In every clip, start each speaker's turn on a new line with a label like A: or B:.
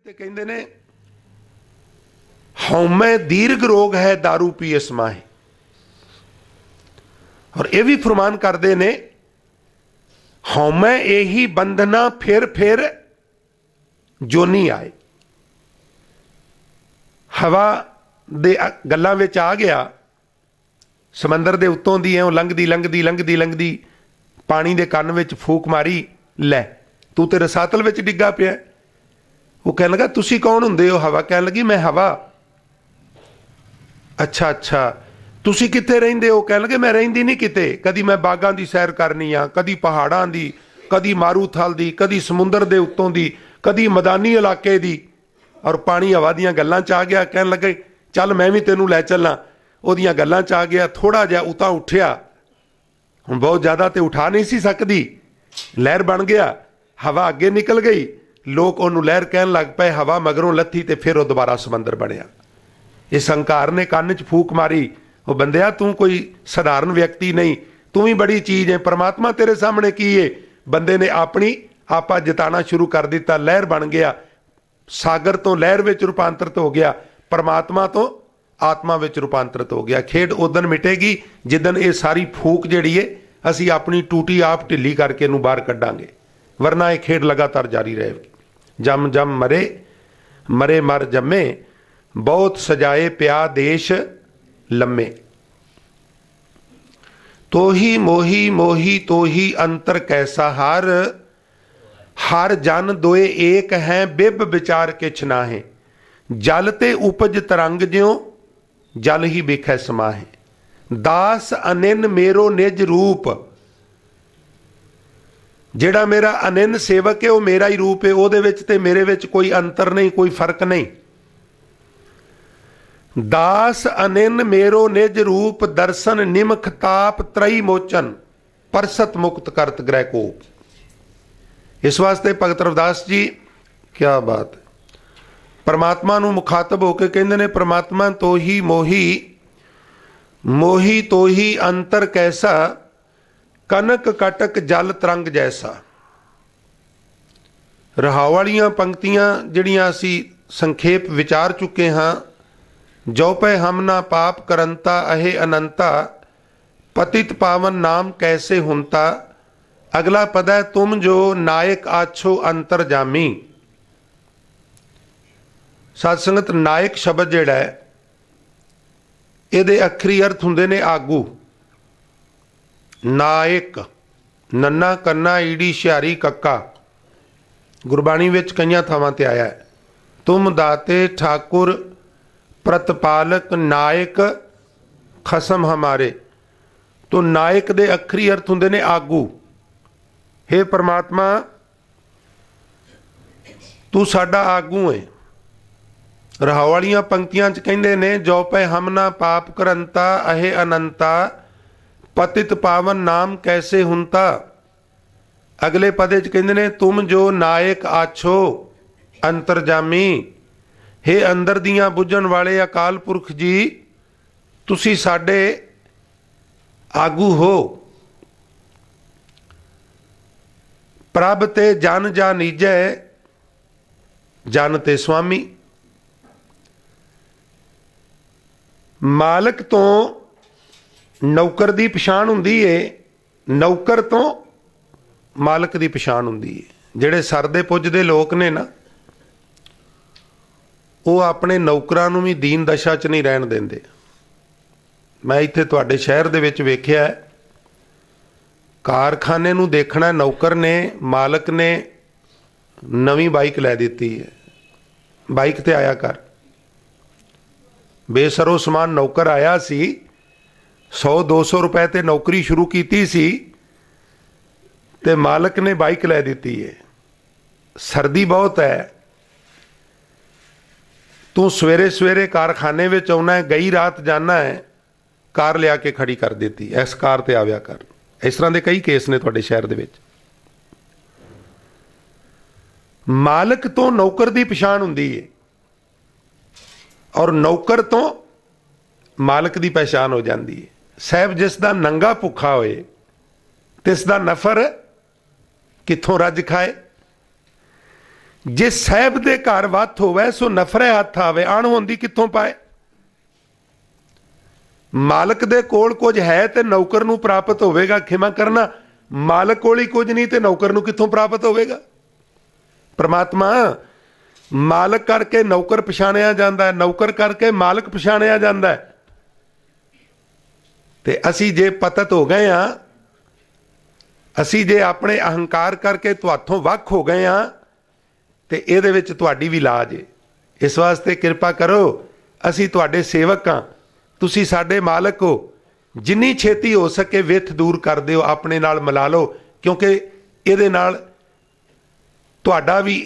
A: ते कहंदे ने हौमै दीर्घ रोग है दारू पीए समाहे। और यह भी फरमान करते ने हौमै यही बंधना फिर जोनी आए। हवा दे गल्लां विच आ गया, समंदर दे उत्तों दी लंघदी लंघदी लंघदी लंघदी पानी दे कन्न विच फूक मारी, लै तू ते रसातल विच डिग्गा पिया। वो कह लगा तुसी कौन हुंदे हो? हवा कह लगी मैं हवा। अच्छा अच्छा तुसी कित्थे रहिंदे हो? कह लगे मैं रहिंदी नहीं किते, कदी मैं बागां दी सैर करनी आ, कदी पहाड़ां दी, कदी मारूथल दी, कदी समुंदर दे उत्तों दी, कदी मैदानी इलाके दी। और पानी हवा दियां गल्लां च आ गया, कहन लगे चल मैं भी तेनू लै चलना। ओदियां गल्लां च आ गया, थोड़ा जिहा उतां उठिया, हुण बहुत ज़्यादा तो उठा नहीं सी सकदी, लहर बन गया, हवा अगे निकल गई, लोग उन्होंने लहर कहन लग पे, हवा मगरों लथी तो फिर वो दोबारा समंदर बनया। इस हंकार ने कान च फूक मारी, वो बंदिया तू कोई साधारण व्यक्ति नहीं, तू भी बड़ी चीज़ है, परमात्मा तेरे सामने की है। बंदे ने अपनी आपा जताना शुरू कर दिता, लहर बन गया, सागर तो लहर में रूपांतरित हो गया, परमात्मा तो आत्मा में रूपांतरित हो गया। खेड उदन मिटेगी जिदन ये सारी फूक जिहड़ी है असी अपनी टूटी आप ढिली करके इनू बाहर कड्डांगे, वरना यह खेड लगातार जारी रहेगी। जम जम मरे मरे मर जमे, बहुत सजाए प्या देश लम्मे। तो ही मोही मोही तो ही अंतर कैसा हार, हर जन दोए एक हैं बिब विचार किछ नाहे। जल ते उपज तरंग ज्यों जल ही बिखै समाहे। दास अनिन मेरो निज रूप, ਜਿਹੜਾ मेरा अनिन सेवक है वह मेरा ही रूप है, ਉਹਦੇ ਵਿੱਚ ਤੇ ਮੇਰੇ ਵਿੱਚ कोई अंतर नहीं, कोई फर्क नहीं। दास अनिन मेरो निज रूप, दर्शन निमख ताप त्रई मोचन, परसत मुक्त करत ग्रह कोप। इस वास्ते भगत रविदास जी क्या बात है, परमात्मा नूं मुखातब होकर कहंदे ने परमात्मा तो ही मोही मोही तो ही अंतर कैसा, कनक कटक जल तरंग जैसा। रहाव वालियां पंक्तियां जिहड़ियां असी संखेप विचार चुके हाँ। जो पे हम ना पाप करंता अहे अनंता, पतित पावन नाम कैसे हुंता। अगला पद है तुम जो नायक आछो अंतर जामी। साध संगत नायक शब्द जिहड़ा है इहदे अखरी अर्थ हुंदे ने आगू। नायक नन्ना कन्ना ईड़ी शियारी कक्का, गुरबाणी विच कईयां थावां ते आया है। तुम दाते ठाकुर प्रतपालक नायक खसम हमारे। तो नायक दे अखरी अर्थ हुंदे ने आगू। हे परमात्मा तू साडा आगू है। रहाव वालियां पंक्तियां च कहंदे ने जो पे हम ना पाप करंता अहे अनंता, पतित पावन नाम कैसे हुंता। अगले पदे च कहंदे ने तुम जो नायक आछो अंतरजामी। हे अंदर दियां बुझण वाले अकाल पुरख जी, तुसी साडे आगू हो। प्रभ ते जन जा नीजै, जन ते स्वामी। मालक तो नौकर की पछाण हुंदी है, नौकर तो मालक की पछाण हुंदी है। जिहड़े सरदे पुजदे लोग ने ना, वो अपने नौकरां नूं भी दीन दशा च नहीं रहन देंदे। मैं इत्थे तुहाडे शहर दे विच वेखिआ है, कारखाने नूं देखना, नौकर ने मालक ने नवीं बाइक लै दित्ती है, बाइक ते आया कर। बेसरो समान नौकर आया सी, 100-200 रुपए ते नौकरी शुरू की सी, ते मालक ने बाइक लै दी है। सर्दी बहुत है, तू सवेरे सवेरे कारखाने में आना है, गई रात जाना है, कार लिया के खड़ी कर देती, इस कार ते आव्या कर। इस तरह के कई केस ने तुहाडे शहर दे विच। मालक तो नौकर की पछाण हुंदी है और नौकर तो मालक की पहचान हो जाती है। साहब जिसका नंगा भुखा होए तिसदा नफर कित्थों रज खाए। जे साहब दे घर वत होवे सो नफरे हथ आवे, अणहोंदी कित्थों पाए। मालक दे कोल कुछ है ते नौकर नूं प्राप्त होवेगा, खिमा करना मालक कोल ही कुछ नहीं ते नौकर नूं कित्थों प्राप्त होवेगा। परमात्मा मालक करके नौकर पछाणिया जांदा है, नौकर करके मालक पछाणिया जांदा है। ते असी जे पतत हो गए हाँ, असी जे अपने अहंकार करके तुहाथों वख हो गए हाँ, ते इहदे विच तुहाडी भी लाज है। इस वास्ते कृपा करो, असी तुहाडे सेवक हाँ, तुसी साडे मालक हो। जिन्नी छेती हो सके विथ दूर कर दिओ, अपने नाल मिला लो, क्योंकि इहदे नाल तुहाडा भी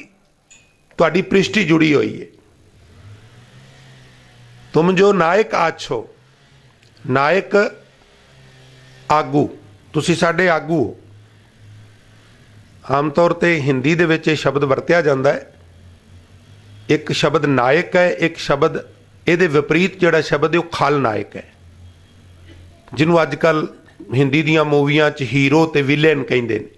A: तुहाडी पृष्ठी जुड़ी हुई है। तुम जो नायक आछो, नायक आगू, तुसी साडे आगू हो। आम तौर पर हिंदी दे विच शब्द वरत्या जाता है, एक शब्द नायक है, एक शब्द ਇਹਦੇ विपरीत ਜਿਹੜਾ शब्द है वो खलनायक है, जिन्हों अजकल हिंदी ਦੀਆਂ मूवियां 'ਚ हीरो ਤੇ विलेन ਕਹਿੰਦੇ ਨੇ।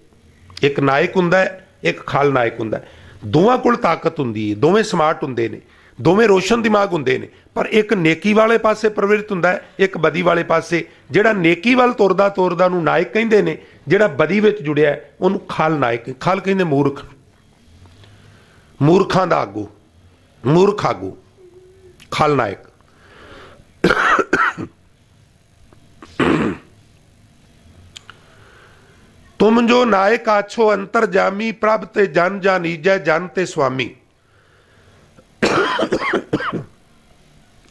A: एक नायक ਹੁੰਦਾ है, एक खलनायक ਹੁੰਦਾ है। ਦੋਵਾਂ ਕੋਲ ਤਾਕਤ ਹੁੰਦੀ ਹੈ, ਦੋਵੇਂ ਸਮਾਰਟ ਹੁੰਦੇ ਨੇ, ਦੋਵੇਂ ਰੋਸ਼ਨ ਦਿਮਾਗ ਹੁੰਦੇ ਨੇ, ਪਰ ਇੱਕ ਨੇਕੀ ਵਾਲੇ ਪਾਸੇ ਪ੍ਰਵਿਰਤ ਹੁੰਦਾ ਹੈ, ਇੱਕ ਬਦੀ ਵਾਲੇ ਪਾਸੇ। ਜਿਹੜਾ ਨੇਕੀ ਵੱਲ ਤੁਰਦਾ ਤੁਰਦਾ ਨੂੰ ਨਾਇਕ ਕਹਿੰਦੇ ਨੇ, ਜਿਹੜਾ ਬਦੀ ਵਿੱਚ ਜੁੜਿਆ ਉਹਨੂੰ ਖਲਨਾਇਕ। ਖਲ ਕਹਿੰਦੇ ਮੂਰਖ, ਮੂਰਖਾਂ ਦਾ ਆਗੂ, ਮੂਰਖ ਆਗੂ, खलनायक। तुम जो नायक आछो अंतरजामी, प्रभ ते जन जानीजै, जन ते स्वामी।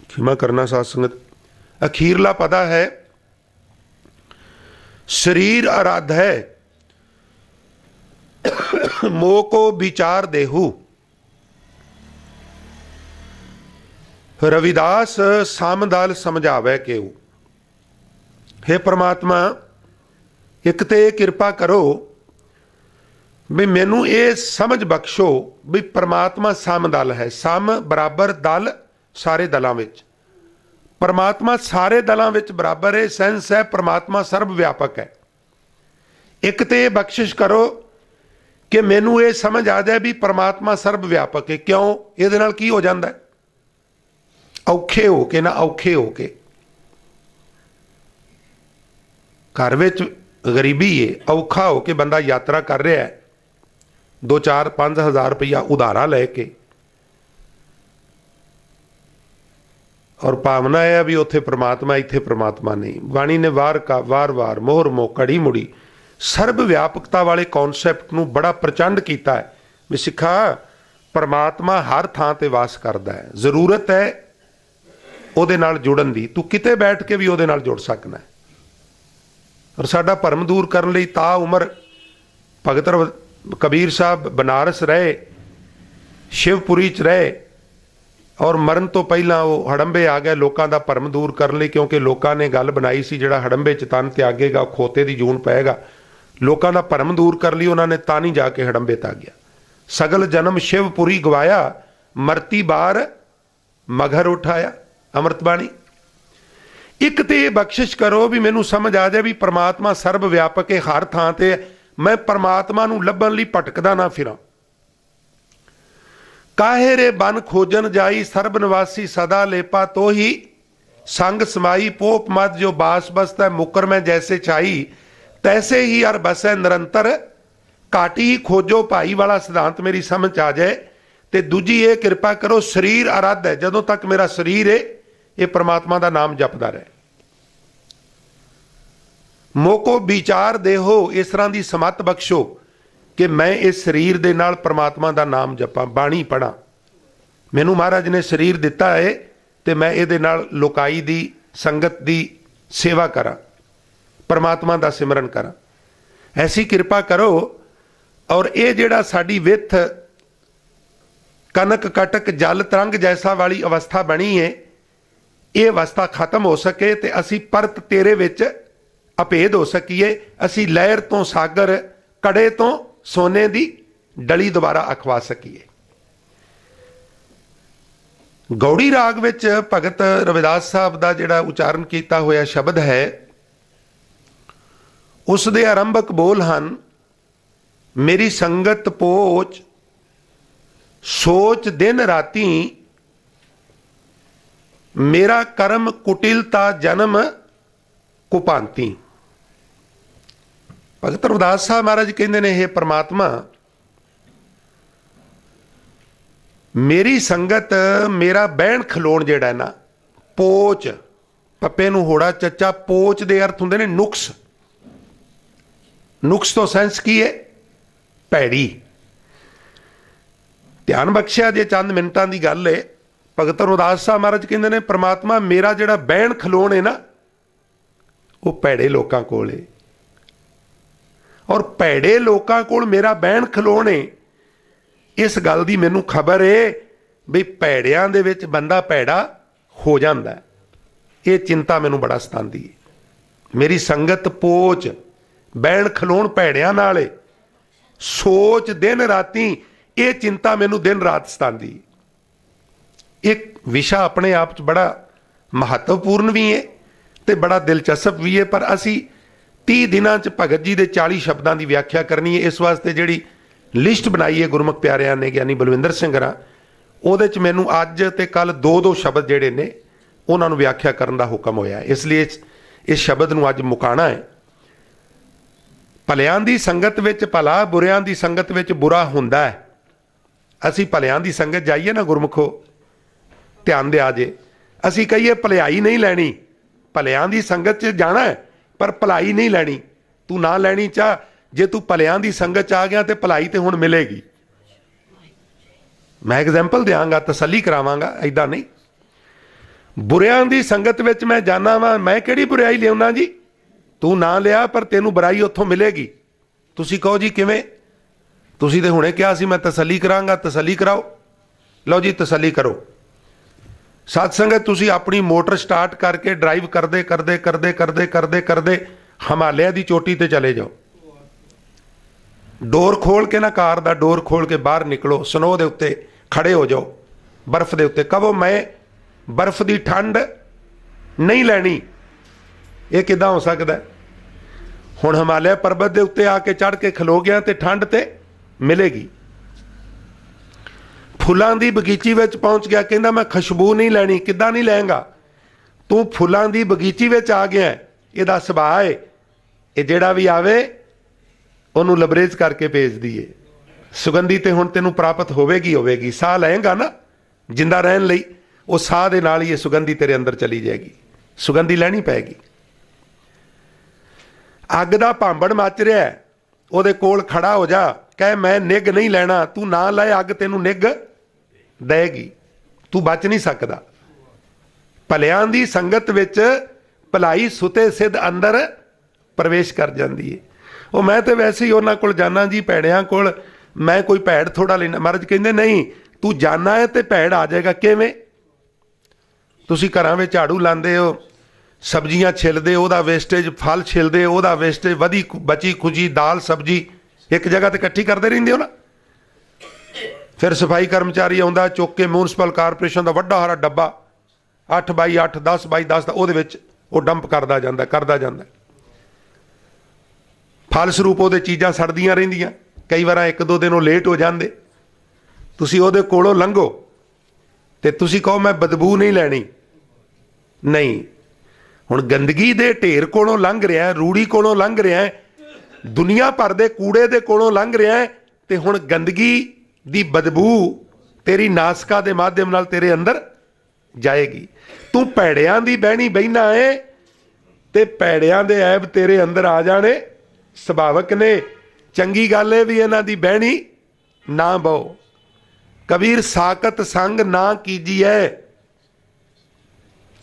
A: क्षमा करना साध संगत, अखीरला पदा है, शरीर आराध है, मोह को विचार देहू। रविदास सामदल समझावे केऊ। हे परमात्मा, एक तो कृपा करो भी मैनू ये समझ बख्शो भी परमात्मा समदल है। सम बराबर दल, सारे दलों विच परमात्मा सारे दलों विच बराबर है। सेंस है परमात्मा सर्व व्यापक है। एक तो ये बख्शिश करो कि मैनू ये समझ आ जाए भी परमात्मा सर्व व्यापक है। क्यों? ये नाल की हो जाता है? औखे हो के ना औखे हो के। घर विच गरीबी है, औखा हो के बंदा यात्रा कर रहा है, 2-4-5 हज़ार रुपया उधारा लैके, और भावना है भी उत्थे परमात्मा, इत्थे परमात्मा नहीं। वाणी ने वार वार मोहर मोह घड़ी मुड़ी सर्व व्यापकता वाले कॉन्सैप्ट नूं बड़ा प्रचंड किया है भी सिखा परमात्मा हर थां ते वास करता है। जरूरत है ਉਹਦੇ ਨਾਲ जुड़न की, तू किते बैठ के भी ਉਹਦੇ ਨਾਲ जुड़ सकना है। और साडा भरम दूर करने ਲਈ ता उम्र भगत कबीर साहब बनारस रहे, शिवपुरी च रहे, और मरण तो पहला वो हड़ंबे आ गए लोगों का भरम दूर करने ਲਈ, क्योंकि लोगों ने गल बनाई सी ਜਿਹੜਾ हड़ंबे च तन त्यागेगा खोते की जून पाएगा। लोगों का भरम दूर कर ਲਈ उन्होंने ਤਾਂ नहीं जाके हड़ंबे ताग्या। सगल जन्म शिवपुरी गवाया, मरती बार मगर उठाया। अमृतबाणी। एक तो ये बख्शिश करो भी मैनू समझ आ जाए भी परमात्मा सर्व व्यापक है, हर थां ते मैं परमात्मा नू लभण लई भटकदा ना फिरां। काहे रे बन खोजन जाई, सर्ब निवासी सदा लेपा तो ही संग समाई। पोप मद जो बास बसता मुकर में जैसे छाई, तैसे ही हर बसै निरंतर। घाटी ही खोजो भाई वाला सिद्धांत मेरी समझ आ जाए। तो दूजी ये कृपा करो, शरीर आराध है, जदों तक मेरा शरीर है ये परमात्मा का नाम जपदा रहे। मोको विचार देहो, इस तरह की समत बख्शो कि मैं इस शरीर दे नाल परमात्मा का नाम जपां, बाणी पढ़ा। मैनू महाराज ने शरीर दिता है तो मैं ये नाल लोकाई दी संगत दी सेवा करा, परमात्मा का सिमरन करा। ऐसी कृपा करो। और ये जिहड़ा साडी विथ कनक कटक जल तरंग जैसा वाली अवस्था बनी है, ये अवस्था खत्म हो सके तो असी परत तेरे विच अभेद हो सकीए। असी लहर तो सागर, कड़े तो सोने की डली दोबारा अखवा सकीए। गौड़ी राग विच भगत रविदास साहब का जिहड़ा उचारण किया होया शब्द है, उस दे आरंभक बोल हन, मेरी संगत पोच सोच दिन राती मेरा कर्म कुटिलता जन्म कुपांती। भगत रविदास साहब महाराज कहते ने, हे परमात्मा, मेरी संगत मेरा बहन खलोण जिहड़ा ना, पोच पप्पे नूं होड़ा चचा, पोच दे अर्थ हुंदे ने नुक्स। नुक्स तो सेंस की है? भैड़ी। ध्यान बख्शिया जे चंद मिनटां दी गल है। भगत रविदास साहब महाराज कहते ने, परमात्मा मेरा जिहड़ा बहन खलोण है ना, वो भैड़े लोकां कोल है, और भैड़े लोकां कोल मेरा बहन खलोण है। इस गल दी मैनूं खबर है भी भैड़ियां दे विच बंदा भैड़ा हो जांदा है। ये चिंता मैनूं बड़ा सतांदी है। मेरी संगत पोच, बहन खलोण भैड़ियां नाल है। सोच दिन राती, ये चिंता मैनूं दिन रात सतांदी। एक विशा अपने आप च बड़ा महत्वपूर्ण भी है ते बड़ा दिलचस्प भी है, पर असी 30 दिनां च भगत जी दे 40 शब्दां की व्याख्या करनी है। इस वास्ते जिहड़ी लिस्ट बनाई है गुरमुख प्यारिਆਂ ने, ज्ञानी बलविंदर सिंह रा, ਉਹਦੇ ਚ ਮੈਨੂੰ ਅੱਜ ਤੇ ਕੱਲ ਦੋ ਸ਼ਬਦ ਜਿਹੜੇ ਨੇ ਉਹਨਾਂ ਨੂੰ ਵਿਆਖਿਆ ਕਰਨ ਦਾ ਹੁਕਮ ਹੋਇਆ। ਇਸ ਲਈ ਇਸ ਸ਼ਬਦ ਨੂੰ ਅੱਜ ਮੁਕਾਣਾ ਹੈ। ਭਲਿਆਂ ਦੀ ਸੰਗਤ ਵਿੱਚ ਭਲਾ, ਬੁਰਿਆਂ ਦੀ ਸੰਗਤ ਵਿੱਚ ਬੁਰਾ ਹੁੰਦਾ ਹੈ। ਅਸੀਂ ਭਲਿਆਂ ਦੀ ਸੰਗਤ ਜਾਈਏ ਨਾ ਗੁਰਮੁਖੋ, ਧਿਆਨ ਦਿਆ ਜੇ, ਅਸੀਂ ਕਹੀਏ ਭਲਾਈ ਨਹੀਂ ਲੈਣੀ, ਭਲਿਆਂ ਦੀ ਸੰਗਤ 'ਚ ਜਾਣਾ ਹੈ ਪਰ ਭਲਾਈ ਨਹੀਂ ਲੈਣੀ। ਤੂੰ ਨਾ ਲੈਣੀ ਚਾਹ, ਜੇ ਤੂੰ ਭਲਿਆਂ ਦੀ ਸੰਗਤ 'ਚ ਆ ਗਿਆ ਤੇ ਭਲਾਈ ਤੇ ਹੁਣ ਮਿਲੇਗੀ। मैं एग्जाम्पल देंगा, तसली करावांगा, ऐदा नहीं। बुरियां दी संगत विच मैं जाना वा, मैं किहड़ी बुराई लियाउना जी? तू ना लिया पर तेनू बुराई उत्थों मिलेगी। तुसी कहो जी किवें? तुसी ते हुणे कहा सी मैं तसली करांगा, तसली कराओ। लो जी तसली करो। सत संगत, तुसी अपनी मोटर स्टार्ट करके ड्राइव करदे करदे करदे करदे करदे करदे हिमालय की चोटी ते चले जाओ। डोर खोल के ना, कार दा डोर खोल के बाहर निकलो, स्नो दे उत्ते खड़े हो जाओ, बर्फ दे उत्ते, कहो मैं बर्फ की ठंड नहीं लैनी। ये किदां हो सकदा है? हुण हिमालय पर्वत के उत्ते आके चढ़ के खलो गया तो ठंड ते मिलेगी। फुलां दी बगीची विच पहुंच गया, कहंदा मैं खुशबू नहीं लैनी। किदां नहीं लैंगा? तू फुलां दी बगीची विच आ गया, इहदा सुभाਅ है। ये जिहड़ा भी आवे ਉਹਨੂੰ ਲਬਰੇਜ ਕਰਕੇ ਭੇਜ ਦਈਏ। ਸੁਗੰਧੀ ਤੇ ਹੁਣ ਤੈਨੂੰ ਪ੍ਰਾਪਤ ਹੋਵੇਗੀ ਹੋਵੇਗੀ। ਸਾਹ ਲਏਗਾ ਨਾ ਜਿੰਦਾ ਰਹਿਣ ਲਈ, ਉਹ ਸਾਹ ਦੇ ਨਾਲ ਹੀ ਇਹ ਸੁਗੰਧੀ ਤੇਰੇ ਅੰਦਰ ਚਲੀ ਜਾਏਗੀ। ਸੁਗੰਧੀ ਲੈਣੀ ਪਏਗੀ। ਅੱਗ ਦਾ ਭਾਂਬੜ ਮੱਚ ਰਿਹਾ, ਉਹਦੇ ਕੋਲ ਖੜਾ ਹੋ ਜਾ, ਕਹੇ ਮੈਂ ਨਿੱਘ ਨਹੀਂ ਲੈਣਾ। ਤੂੰ ਨਾ ਲੈ, ਅੱਗ ਤੈਨੂੰ ਨਿੱਘ ਦੇਗੀ। ਤੂੰ ਬਚ ਨਹੀਂ ਸਕਦਾ। ਭਲਿਆਂ ਦੀ ਸੰਗਤ ਵਿੱਚ ਭਲਾਈ ਸੁਤੇ ਸਿੱਧ ਅੰਦਰ ਪ੍ਰਵੇਸ਼ ਕਰ ਜਾਂਦੀ ਹੈ। ਉਹ ਮੈਂ ਤਾਂ ਵੈਸੇ ਹੀ ਉਹਨਾਂ ਕੋਲ ਜਾਣਾ ਜੀ, ਭੈੜਿਆਂ ਕੋਲ। ਮੈਂ ਕੋਈ ਭੈੜ ਥੋੜਾ ਲੈਣਾ। ਮਹਾਰਾਜ ਕਹਿੰਦੇ ਨਹੀਂ, ਤੂੰ ਜਾਣਾ ਹੈ ਤੇ ਭੈੜ ਆ ਜਾਏਗਾ। ਕਿਵੇਂ? ਤੁਸੀਂ ਘਰਾਂ ਵਿੱਚ ਝਾੜੂ ਲਾਉਂਦੇ ਹੋ, ਸਬਜ਼ੀਆਂ ਛਿਲਦੇ, ਉਹਦਾ ਵੇਸਟੇਜ, ਫਲ ਛਿਲਦੇ, ਉਹਦਾ ਵੇਸਟੇਜ, ਵਧੀ ਬਚੀ ਖੁਜੀ ਦਾਲ ਸਬਜ਼ੀ ਇੱਕ ਜਗ੍ਹਾ ਤੇ ਇਕੱਠੀ ਕਰਦੇ ਰਹਿੰਦੇ ਹੋ ਨਾ। ਫਿਰ ਸਫਾਈ ਕਰਮਚਾਰੀ ਆਉਂਦਾ, ਚੁੱਕ ਕੇ ਮਿਊਨਿਸਪਲ ਕਾਰਪੋਰੇਸ਼ਨ ਦਾ ਵੱਡਾ ਸਾਰਾ ਡੱਬਾ 8x8 10x10 ਦਾ, ਉਹਦੇ ਵਿੱਚ ਉਹ ਡੰਪ ਕਰਦਾ ਜਾਂਦਾ। ਫਲਸਰੂਪ ਉਹਦੇ ਚੀਜ਼ਾਂ ਸੜਦੀਆਂ ਰਹਿੰਦੀਆਂ। ਕਈ ਵਾਰ 1-2 ਦਿਨ ਉਹ ਲੇਟ ਹੋ ਜਾਂਦੇ। ਤੁਸੀਂ ਉਹਦੇ ਕੋਲੋਂ ਲੰਘੋ ਤੇ ਤੁਸੀਂ ਕਹੋ ਮੈਂ ਬਦਬੂ ਨਹੀਂ ਲੈਣੀ। ਨਹੀਂ, ਹੁਣ ਗੰਦਗੀ ਦੇ ਢੇਰ ਕੋਲੋਂ ਲੰਘ ਰਿਹਾ, ਰੂੜੀ ਕੋਲੋਂ ਲੰਘ ਰਿਹਾ, ਦੁਨੀਆ ਭਰ ਦੇ ਕੂੜੇ ਦੇ ਕੋਲੋਂ ਲੰਘ ਰਿਹਾ, ਤੇ ਹੁਣ ਗੰਦਗੀ ਦੀ ਬਦਬੂ ਤੇਰੀ ਨਾਸਕਾ ਦੇ ਮਾਧਿਅਮ ਨਾਲ ਤੇਰੇ ਅੰਦਰ ਜਾਏਗੀ। ਤੂੰ ਭੈੜਿਆਂ ਦੀ ਬਹਿਣੀ ਬਹਿਣਾ ਹੈ ਤੇ ਭੈੜਿਆਂ ਦੇ ਐਬ ਤੇਰੇ ਅੰਦਰ ਆ ਜਾਣੇ ਸੁਭਾਵਕ ਨੇ। ਚੰਗੀ ਗੱਲ ਹੈ ਵੀ ਇਹਨਾਂ ਦੀ ਬਹਿਣੀ ਨਾ ਬਹੁ। ਕਬੀਰ ਸਾਕਤ ਸੰਗ ਨਾ ਕੀਜੀਏ।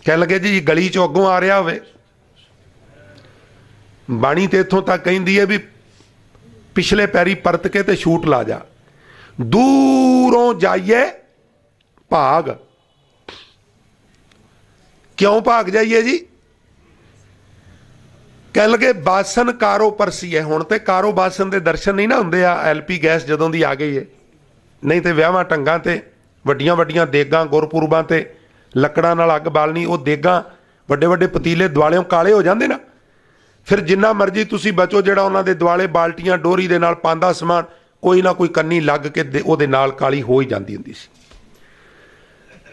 A: ਕਹਿ ਲਗੇ ਜੀ ਗਲੀ ਚੋਂ ਅੱਗੋਂ ਆ ਰਿਹਾ ਹੋਵੇ, ਬਾਣੀ ਤੇ ਇੱਥੋਂ ਤੱਕ ਕਹਿੰਦੀ ਹੈ ਵੀ ਪਿਛਲੇ ਪੈਰੀ ਪਰਤ ਕੇ ਤੇ ਛੂਟ ਲਾ ਜਾ। ਦੂਰੋਂ ਜਾਈਏ ਭਾਗ। ਕਿਉਂ ਭਾਗ ਜਾਈਏ ਜੀ? ਕਹਿ ਲਗੇ ਬਾਸਨ ਕਾਰੋ ਪਰਸੀ ਹੈ। ਹੁਣ ਤੇ ਕਾਰੋ ਬਾਸਨ ਦੇ ਦਰਸ਼ਨ ਨਹੀਂ ਨਾ ਹੁੰਦੇ ਆ, LP ਗੈਸ ਜਦੋਂ ਦੀ ਆ ਗਈ ਹੈ। ਨਹੀਂ ਤੇ ਵਿਆਹਾਂ ਢੰਗਾਂ ਤੇ ਵੱਡੀਆਂ ਵੱਡੀਆਂ ਦੇਗਾਂ, ਗੁਰਪੁਰਬਾਂ ਤੇ ਲੱਕੜਾਂ ਨਾਲ ਅੱਗ ਬਾਲਣੀ, ਉਹ ਦੇਗਾਂ ਵੱਡੇ ਵੱਡੇ ਪਤੀਲੇ ਦੁਆਲਿਓਂ ਕਾਲੇ ਹੋ ਜਾਂਦੇ ਨਾ। ਫਿਰ ਜਿੰਨਾ ਮਰਜ਼ੀ ਤੁਸੀਂ ਬਚੋ, ਜਿਹੜਾ ਉਹਨਾਂ ਦੇ ਦੁਆਲੇ ਬਾਲਟੀਆਂ ਡੋਰੀ ਦੇ ਨਾਲ ਪਾਉਂਦਾ ਸਮਾਨ, ਕੋਈ ਨਾ ਕੋਈ ਕੰਨੀ ਲੱਗ ਕੇ ਉਹਦੇ ਨਾਲ ਕਾਲੀ ਹੋ ਹੀ ਜਾਂਦੀ ਹੁੰਦੀ ਸੀ।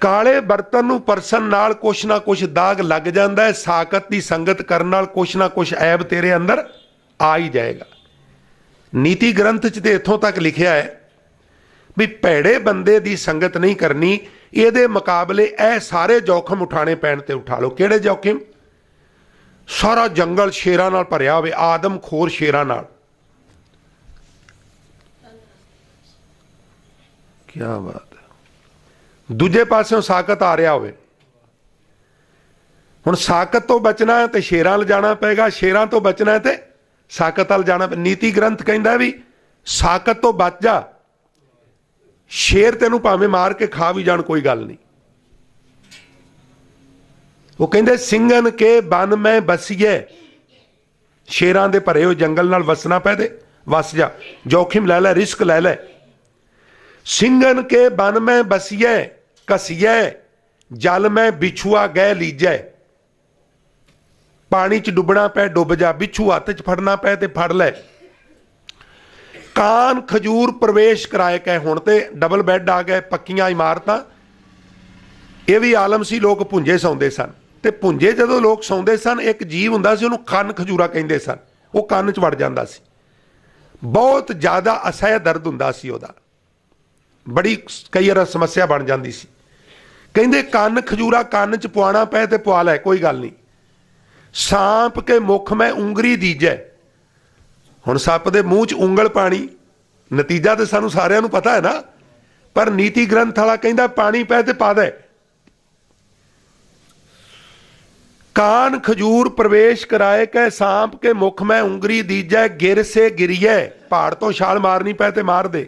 A: ਕਾਲੇ ਬਰਤਨ ਨੂੰ ਪਰਸਨ ਨਾਲ ਕੁਛ ਨਾ ਕੁਛ ਦਾਗ ਲੱਗ ਜਾਂਦਾ ਹੈ। ਸਾਕਤ ਦੀ ਸੰਗਤ ਕਰਨ ਨਾਲ ਕੁਛ ਨਾ ਕੁਛ ਐਬ ਤੇਰੇ ਅੰਦਰ ਆ ਹੀ ਜਾਏਗਾ। ਨੀਤੀ ਗ੍ਰੰਥ 'ਚ ਤੇ ਇੱਥੋਂ ਤੱਕ ਲਿਖਿਆ ਹੈ ਵੀ ਭੈੜੇ ਬੰਦੇ ਦੀ ਸੰਗਤ ਨਹੀਂ ਕਰਨੀ। ਇਹਦੇ ਮੁਕਾਬਲੇ ਇਹ ਸਾਰੇ ਜੋਖਮ ਉਠਾਣੇ ਪੈਣ ਤੇ ਉਠਾ ਲਓ। ਕਿਹੜੇ ਜੋਖਮ? ਸਾਰਾ ਜੰਗਲ ਸ਼ੇਰਾਂ ਨਾਲ ਭਰਿਆ ਹੋਵੇ, ਆਦਮਖੋਰ ਸ਼ੇਰਾਂ ਨਾਲ। ਕੀ ਬਾਤ ਹੈ। ਦੂਜੇ ਪਾਸਿਓਂ ਸਾਕਤ ਆ ਰਿਹਾ ਹੋਵੇ। ਹੁਣ ਸਾਕਤ ਤੋਂ ਬਚਣਾ ਹੈ ਤੇ ਸ਼ੇਰਾਂ ਵੱਲ ਜਾਣਾ ਪਏਗਾ, ਸ਼ੇਰਾਂ ਤੋਂ ਬਚਣਾ ਹੈ ਤੇ ਸਾਕਤ ਵੱਲ ਜਾਣਾ। ਨੀਤੀ ਗ੍ਰੰਥ ਕਹਿੰਦਾ ਵੀ ਸਾਕਤ ਤੋਂ ਬਚ ਜਾ, ਸ਼ੇਰ ਤੈਨੂੰ ਭਾਵੇਂ ਮਾਰ ਕੇ ਖਾ ਵੀ ਜਾਣ ਕੋਈ ਗੱਲ ਨਹੀਂ। ਉਹ ਕਹਿੰਦੇ ਸਿੰਘਨ ਕੇ ਬਨ ਮੈਂ ਬਸੀਏ, ਸ਼ੇਰਾਂ ਦੇ ਭਰੇ ਹੋਏ ਜੰਗਲ ਨਾਲ ਵਸਣਾ ਪੈ ਤੇ ਵਸ ਜਾ, ਜੋਖਿਮ ਲੈ ਲੈ, ਰਿਸਕ ਲੈ ਲੈ। ਸਿੰਘਨ ਕੇ ਬਨ ਮੈਂ ਬਸੀਏ ਕਸੀਏ, ਜਲ ਮੈਂ ਬਿਛੂਆ ਗਹਿ ਲੀਜੈ। ਪਾਣੀ 'ਚ ਡੁੱਬਣਾ ਪੈ ਡੁੱਬ ਜਾ, ਬਿੱਛੂ ਹੱਥ 'ਚ ਫੜਨਾ ਪੈ ਤੇ ਫੜ ਲੈ। ਕਾਨ ਖਜੂਰ ਪ੍ਰਵੇਸ਼ ਕਰਾਏ ਕੈ, ਹੁਣ ਤੇ ਡਬਲ ਬੈੱਡ ਆ ਗਏ, ਪੱਕੀਆਂ ਇਮਾਰਤਾਂ। ਇਹ ਵੀ ਆਲਮ ਸੀ, ਲੋਕ ਭੁੰਜੇ ਸੌਂਦੇ ਸਨ। ਤੇ ਭੁੰਜੇ ਜਦੋਂ ਲੋਕ ਸੌਂਦੇ ਸਨ, ਇੱਕ ਜੀਵ ਹੁੰਦਾ ਸੀ, ਉਹਨੂੰ ਕੰਨ ਖਜੂਰਾ ਕਹਿੰਦੇ ਸਨ। ਉਹ ਕੰਨ 'ਚ ਵੜ ਜਾਂਦਾ ਸੀ, ਬਹੁਤ ਜ਼ਿਆਦਾ ਅਸਹਿ ਦਰਦ ਹੁੰਦਾ ਸੀ ਉਹਦਾ, ਬੜੀ ਕਈ ਵਾਰ ਸਮੱਸਿਆ ਬਣ ਜਾਂਦੀ ਸੀ। ਕਹਿੰਦੇ ਕੰਨ ਖਜੂਰਾ ਕੰਨ 'ਚ ਪਵਾਉਣਾ ਪਏ ਤੇ ਪਵਾ ਲੈ, ਕੋਈ ਗੱਲ ਨਹੀਂ। ਸਾਂਪ ਕੇ ਮੁੱਖ ਮੈਂ ਉਂਗਰੀ ਦੀਜੈ, ਹੁਣ ਸੱਪ ਦੇ ਮੂੰਹ 'ਚ ਉਂਗਲ ਪਾਣੀ, ਨਤੀਜਾ ਤੇ ਸਾਨੂੰ ਸਾਰਿਆਂ ਨੂੰ ਪਤਾ ਹੈ ਨਾ। ਪਰ ਨੀਤੀ ਗ੍ਰੰਥ ਵਾਲਾ ਕਹਿੰਦਾ ਪਾਣੀ ਪੈ ਤੇ ਪਾ ਦੇ। ਕਾਨ ਖਜੂਰ ਪ੍ਰਵੇਸ਼ ਕਰਾਏ ਕੈ, ਸਾਂਪ ਕੇ ਮੁੱਖ ਮੈਂ ਉਂਗਰੀ ਦੀਜੈ। ਗਿਰ ਸੇ ਗਿਰੀਏ, ਪਹਾੜ ਤੋਂ ਛਾਲ ਮਾਰਨੀ ਪੈ ਤੇ ਮਾਰ ਦੇ।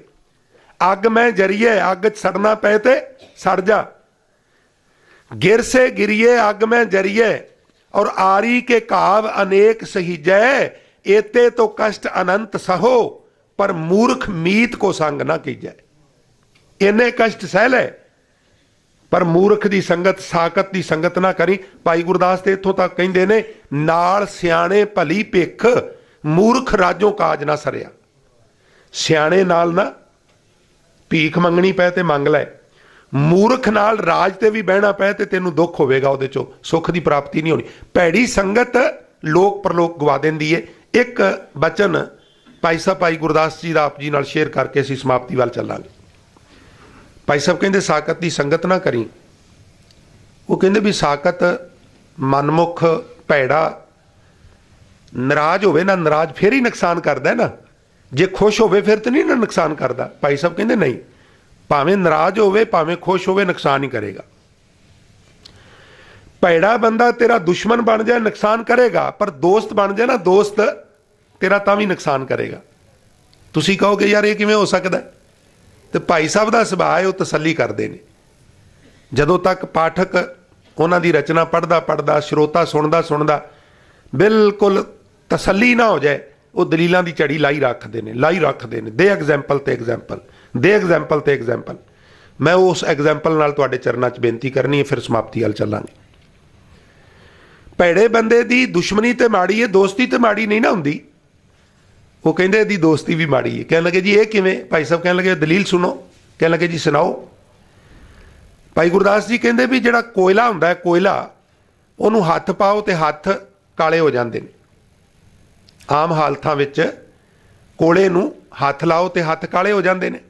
A: ਅੱਗ ਮੈਂ ਜਰੀਏ, ਅੱਗ 'ਚ ਸੜਨਾ ਪਏ ਤੇ ਸੜ ਜਾ। ਗਿਰ ਸੇ ਗਿਰੀਏ ਅੱਗ ਮੈਂ ਜਰੀਏ, ਔਰ ਆਰੀ ਕੇ ਕਾਵ ਅਨੇਕ ਸਹੀਜੈ। एते तो कष्ट अनंत सहो, पर मूर्ख मीत को संग ना कीजै। इन्ने कष्ट सह ले, पर मूर्ख दी संगत, साकत दी संगत ना करी। भाई गुरदास ते इत्थों तक कहंदे ने, नाल सियाणे भली भिख, मूर्ख राजों काज ना सरिया। सियाणे नाल ना भीख मंगनी पै ते मंग लै, मूर्ख नाल राज ते भी बहना पै ते तेनू दुख होवेगा, ਉਹਦੇ चों सुख दी प्राप्ति नहीं होनी। भैड़ी संगत लोक परलोक गवा देंदी है। एक बचन भाई साहब भाई गुरदास जी का आप जी नाल शेयर करके असीं समाप्ति वाल चलांगे। भाई साहब कहंदे साकत की संगत ना करी। वो कहंदे भी साकत मनमुख भैड़ा नाराज होवे ना, नाराज फिर ही नुकसान करदा है ना, जे खुश होवे फिर तो नहीं ना नुकसान करदा। भाई साहब कहंदे नहीं, भावें नाराज होवे भावें खुश होवे नुकसान ही करेगा। भैड़ा बंदा तेरा दुश्मन बन जाए नुकसान करेगा, पर दोस्त बन जाए ना दोस्त तेरा तां भी नुकसान करेगा। तुसीं कहोगे यार ये किवें हो सकदा है? ते भाई साहब दा सुभाਅ है, वो तसल्ली करदे ने। जदों तक पाठक उन्हां दी रचना पढ़दा पढ़दा, श्रोता सुणदा सुणदा बिल्कुल तसल्ली ना हो जाए, वो दलीलां दी झड़ी लाई रखदे ने, लाई रखदे ने। दे एग्जाम्पल ते एग्जाम्पल, दे एग्जाम्पल ते एग्जाम्पल। मैं उस एग्जाम्पल नाल तुहाडे चरनां 'च बेनती करनी है, फिर समाप्ति वाल चलांगे। भैड़े बंदे दी दुश्मनी ते माड़ी है, दोस्ती ते माड़ी नहीं ना हुंदी। वो कहंदे दी दोस्ती भी माड़ी है। कहन लगे जी ये किवें? भाई साहब कहन लगे दलील सुनो। कहन लगे जी सुनाओ। भाई गुरदास जी कहंदे भी जिहड़ा कोयला हुंदा है, कोयला ਉਹਨੂੰ हथ पाओ तो हथ काले हो जाते हैं। आम हालतां विच कोले नूं हथ लाओ तो हथ काले हो जाते हैं।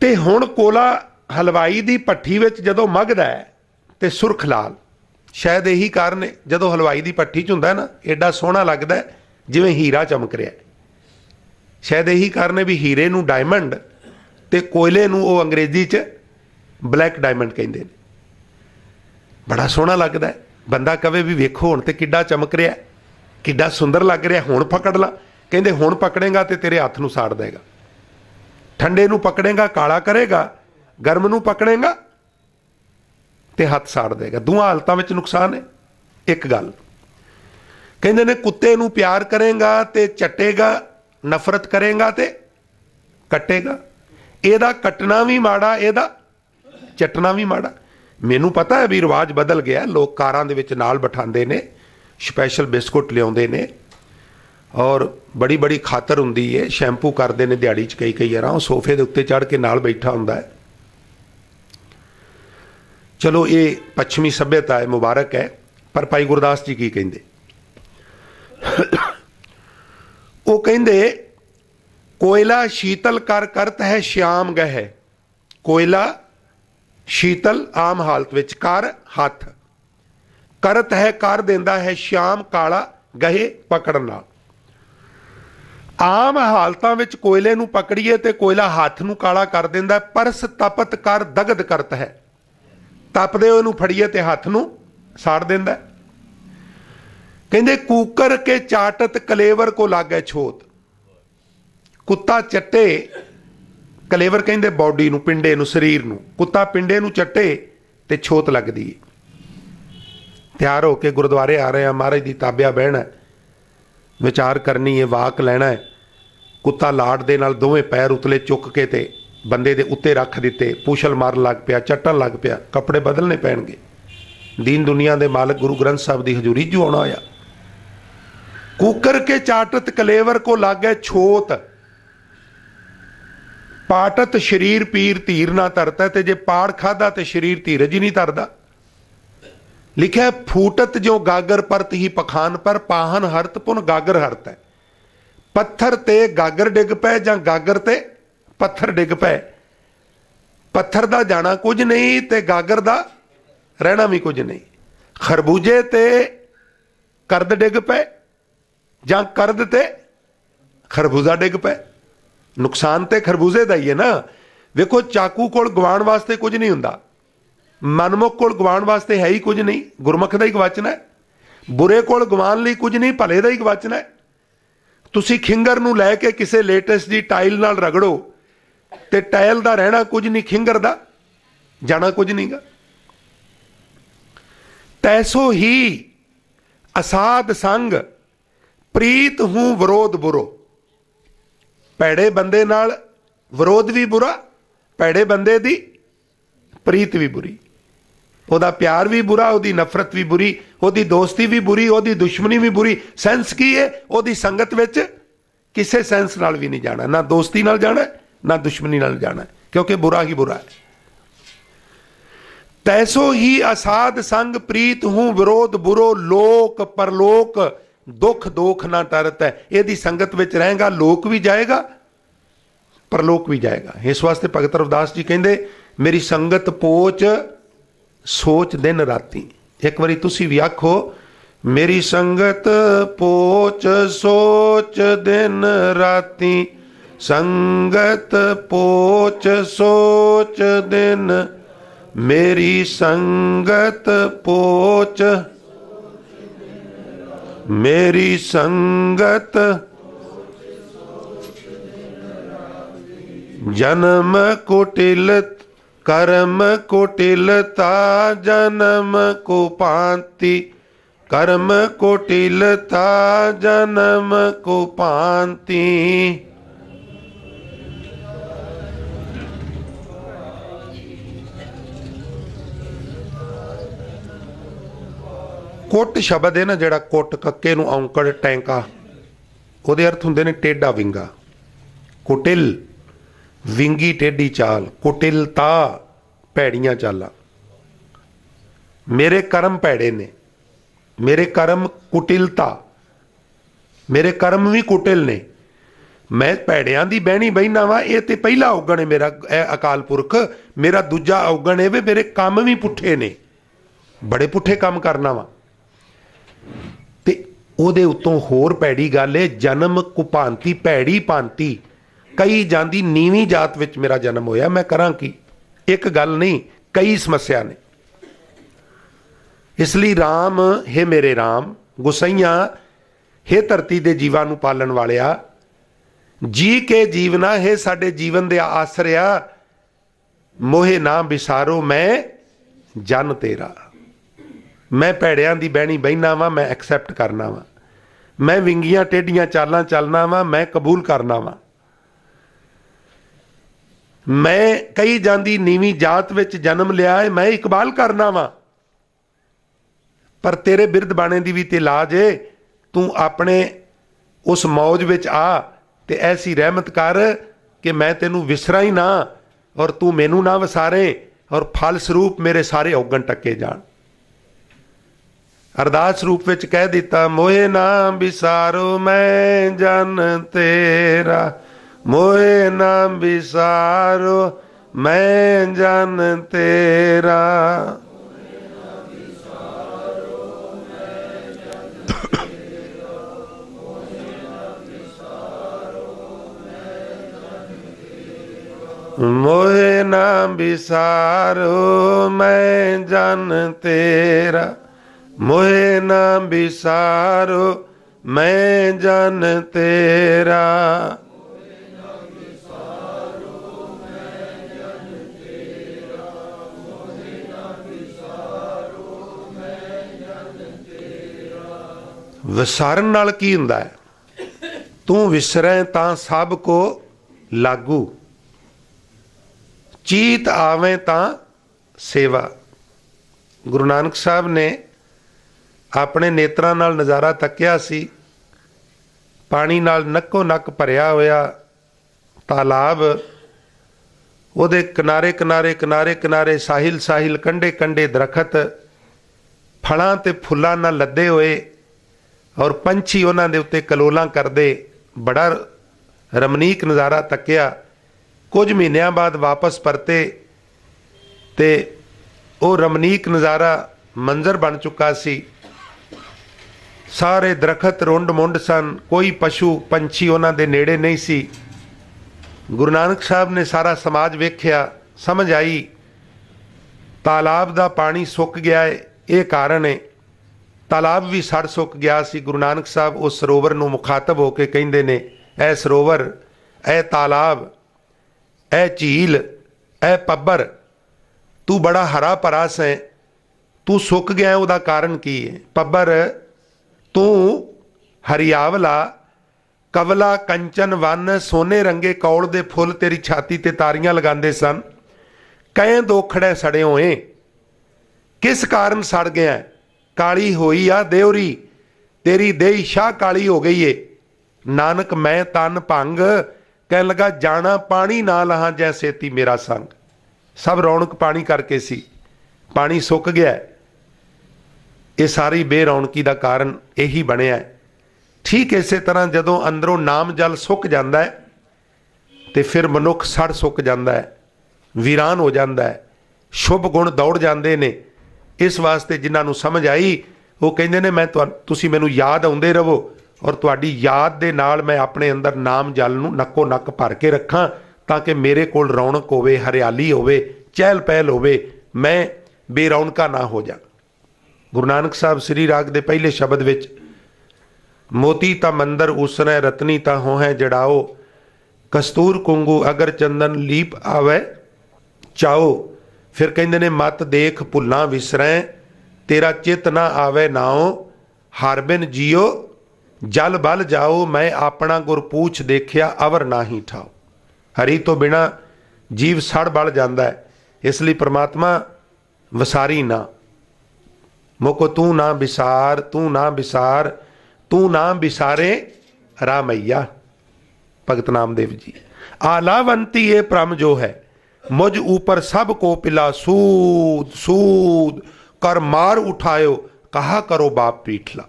A: ते हुण कोला हलवाई दी भट्ठी विच जदों मगदा है तो सुरख लाल, शायद यही कारण है जदों हलवाई दी भट्ठी च हुंदा है ना, एडा सोहना लगदा है जिवें हीरा चमक रहा है। शायद यही कारण है भी हीरे नूं डायमंड ते कोयले नूं वो अंग्रेजी च ब्लैक डायमंड कहंदे ने। बड़ा सोहना लगदा है। बंदा कहे भी वेखो हुण ते किड्डा चमक रहा है, किड्डा सुंदर लग रहा, हुण पकड़ ला। कहंदे हुण पकड़ेगा तो तेरे हथ नूं साड़ देगा। ठंडे नूं पकड़ेगा काला करेगा, गर्म नूं पकड़ेगा तो हथ साड़ देगा। दोवां हालतां विच नुकसान है। एक गल कहंदे ने, कुत्ते नूं प्यार करेगा तो चटेगा, नफरत करेगा तो कटेगा। ਇਹਦਾ ਕੱਟਣਾ ਵੀ ਮਾੜਾ, ਇਹਦਾ ਚੱਟਣਾ ਵੀ ਮਾੜਾ। ਮੈਨੂੰ ਪਤਾ ਹੈ ਵੀ ਰਿਵਾਜ ਬਦਲ ਗਿਆ, ਲੋਕ ਕਾਰਾਂ ਦੇ ਵਿੱਚ ਨਾਲ ਬਿਠਾਉਂਦੇ ਨੇ, ਸਪੈਸ਼ਲ ਬਿਸਕੁਟ ਲਿਆਉਂਦੇ ਨੇ, और बड़ी बड़ी खातर हुंदी है, शैंपू करते हैं दिहाड़ी च कई कई वार, सोफे के उत्ते चढ़ के नाल बैठा हुंदा है। चलो ये पश्चिमी सभ्यता है, मुबारक है। पर भाई गुरदास जी की कहिंदे, वो कहिंदे कोयला शीतल कर करत है श्याम गह। कोयला शीतल आम हालत विच, कर हथ, करत है कर देंदा है श्याम काला गहे पकड़न नाल। आम हालतां विच कोयले नूं पकड़ीए ते कोयला हथ नूं काला कर देंदा, परस तपत कर दगद करत है। तपदे ओनू फड़ीए ते हथ नूं साड़ देंदा। कहंदे कूकर के चाटत कलेवर को लागे छोत। कुत्ता चट्टे कलेवर कहंदे बॉडी नूं, पिंडे नूं, शरीर नूं। कुत्ता पिंडे नूं चट्टे ते छोत लगदी है। तैयार होके गुरुद्वारे आ रहे हैं, महाराज दी ताबिया बहना है, विचार करनी है, वाक लेना है। कुत्ता लाड़ दे नाल दोवें पैर उतले चुक के ते बंदे दे उत्ते रख दिते, पूछल मार लग पिया, चट्टन लग पिया, कपड़े बदलने पैणगे। दीन दुनिया दे मालक गुरु ग्रंथ साहब दी हजूरी जो आना होया। कूकर के चाटत कलेवर को लागे छोत, पाटत शरीर पीर धीर ना तरता। ते जे पाड़ खादा ते शरीर धीरज ही नहीं तरदा। लिखा फूटत जो गागर परत ही पखान पर, पाहन हरत पुन गागर हरत है। पत्थर ते गागर डिग पै जां गागर ते पत्थर डिग पै। पत्थर दा जाना कुछ नहीं ते गागर दा रहना भी कुछ नहीं। खरबूजे ते करद डिग पै जां करद ते खरबूजा डिग पै। नुकसान ते खरबूजे दा ही है ना। वेखो चाकू कोल गवाण वास्ते कुछ नहीं हुंदा, मनमुख कोल गवाण वास्ते है ही कुछ नहीं, गुरमुख दा ही गवाचना है। बुरे कोल गवाण लई कुछ नहीं, भले दा ही गवाचना है। तुसी खिंगर नूं लैके किसे लेटेस्ट दी टाइल नाल रगड़ो ते टाइल दा रहना कुछ नहीं, खिंगर दा जाना कुछ नहीं गा। तैसो ही असाध संग प्रीत हूं विरोध बुरो। भैड़े बंदे नाल विरोध भी बुरा, भैड़े बंदे दी प्रीत भी बुरी। ਉਹਦਾ प्यार भी बुरा, ਉਹਦੀ नफरत भी बुरी, ਉਹਦੀ दोस्ती भी बुरी, ਉਹਦੀ दुश्मनी भी बुरी। सेंस की है, ਉਹਦੀ संगत विच किसे सेंस नाल भी नहीं जाना, ना दोस्ती नाल जाना ना दुश्मनी नाल जाना, क्योंकि बुरा ही बुरा है। तैसो ही असाध संग प्रीत हूं विरोध बुरो, लोक परलोक दुख दोख ना टरत है। ਇਹਦੀ संगत विच रहेगा, लोक भी जाएगा परलोक भी जाएगा। इस वास्ते भगत रविदास जी कहते मेरी संगत पोच सोच दिन राती। एक बारी तुसी भी आखो मेरी संगत पोच सोच दिन राती। संगत पोच सोच दिन, मेरी संगत पोच, मेरी संगत जन्म कुटिलत कर्म कुटिलता, जन्म को पांति कर्म कुटिलता, जन्म को पांति। कुट शब्द है ना जिहड़ा, कुट कक्के नूं औंकड़ टैंका, ਉਹਦੇ अर्थ ਹੁੰਦੇ ਨੇ ਟੇਢਾ ਵਿੰਗਾ। कुटिल विंगी टेढ़ी चाल, कुटिलता भैड़ियां चालां। मेरे कर्म भैड़े ने, मेरे कर्म कुटिलता, मेरे कर्म भी कुटिल ने। मैं भैड़ियां दी बहनी बहना वा, ये तो पहला औगण है मेरा अकाल पुरख। मेरा दूजा औगण है वे मेरे काम भी पुठे ने, बड़े पुठे काम करना वा। ते ਉਹਦੇ ਉੱਤੋਂ होर भैड़ी गल है जन्म कुभांति, भैड़ी भांति कई जांदी नीवीं जात विच मेरा जन्म होया। मैं करां की, एक गल नहीं कई समस्या ने। इसलिए राम हे मेरे राम, गुसैया हे धरती दे जीवां नूं पालन वालिया, जी के जीवना हे साडे जीवन दे आसरिया, मोहे ना विसारो मैं जन तेरा। मैं भैड़ियां दी बहनी बहना वा, मैं एक्सैप्ट करना वा। मैं विंगियां टेढ़ियां चालां चलना वा, मैं कबूल करना वा। मैं कई जांदी नीवीं जात विच जन्म लिया है, मैं इकबाल करना वा। पर तेरे बिरद बाणे दी भी ते लाज है, तू अपने उस मौज विच आ ते ऐसी रहमत कर कि मैं तेनू विसरा ही ना और तू मैनू ना विसारे और फल स्वरूप मेरे सारे औगण टके जान। अरदास रूप विच कह दिता, मोहे ना विसारो मैं जन तेरा, मोहे ना विसारो मैं जन तेरा। मोहे ना विसारो मैं जन तेरा, मोहे ना विसारो मैं जन तेरा। विसारन नाल की हुंदा है? तू विसरै तां सब को लागू, चीत आवें तां सेवा। गुरु नानक साहब ने अपने नेत्रां नाल नज़ारा तक्या सी, पानी नाल नक्को नक भरिया होया तालाब, ਉਹਦੇ किनारे किनारे किनारे किनारे साहिल साहिल कंढे कंढे दरखत फलां ते फुल्लां नाल लदे होए और पंछी उन्हां दे उत्ते कलोलां करदे। बड़ा रमणीक नज़ारा तक्या। कुछ महीनों बाद वापस परते ते वो रमणीक नज़ारा मंजर बन चुका सी। सारे दरखत रुंड मुंड सन, कोई पशु पंछी उन्हां दे नेड़े नहीं सी। गुरु नानक साहब ने सारा समाज वेख्या, समझ आई तालाब दा पानी सुक गया है, ये कारण है। तालाब भी सड़ सुक गया सी। गुरु नानक साहब उस सरोवर नूं मुखातब होके कहिंदे ने, ऐ सरोवर, ऐ तालाब, ऐ झील, ऐ पब्बर, तू बड़ा हरा भरा सैं, तू सुक गया, उहदा कारण की है? पब्बर, तू हरियावला कवला कंचन वन, सोने रंगे कौल दे फुल तेरी छाती ते तारियां लगांदे सन। कई दोखड़े सड़े होए, किस कारण सड़ गया? काली होई आ देवरी, तेरी देही शाह काली हो गई है। नानक मैं तन भंग, कहन लगा जाना पानी ना लहा जै सेती मेरा संग। सब रौनक पानी करके सी, पानी सुक गया। ये सारी बेरौनकी का कारण यही बनया है। ठीक इस तरह जदों अंदरों नाम जल सुक जाता है तो फिर मनुख सड़ सुक जाता है, वीरान हो जाता है, शुभ गुण दौड़ जाते ने। इस वास्ते जिन्होंने समझ आई वो कहते हैं मैं तुसी मैनू याद आउंदे रहो और तुहाडी याद दे नाल मैं अपने अंदर नाम जल नूं नक्को नक भर के रखां ताकि मेरे कोल रौनक होवे, हरियाली होवे, चहल पहल होवे, मैं बेरौनका ना हो जा। गुरु नानक साहब श्री राग दे पहले शब्द विच, मोती ता मंदर उसने रतनी ता हो है जड़ाओ, कस्तूर कुंगू अगर चंदन लीप आवे चाओ। फिर कहते ने मत देख भुल्लां विसरै, तेरा चित ना आवे नाओ, हर बिन जियो जल बल जाओ, मैं अपना गुर पूछ देखिया अवर ना ही ठाओ। हरि तो बिना जीव सड़ बल जाता है, इसलिए परमात्मा विसारी ना। मुको तू ना विसार, तू ना विसार, तू ना विसारे रामैया। भगत नामदेव जी। आलावंती ये प्रम जो है, मुझ ऊपर सब को पिला सूद सूद कर मार उठायो, कहा करो बाप पीठला।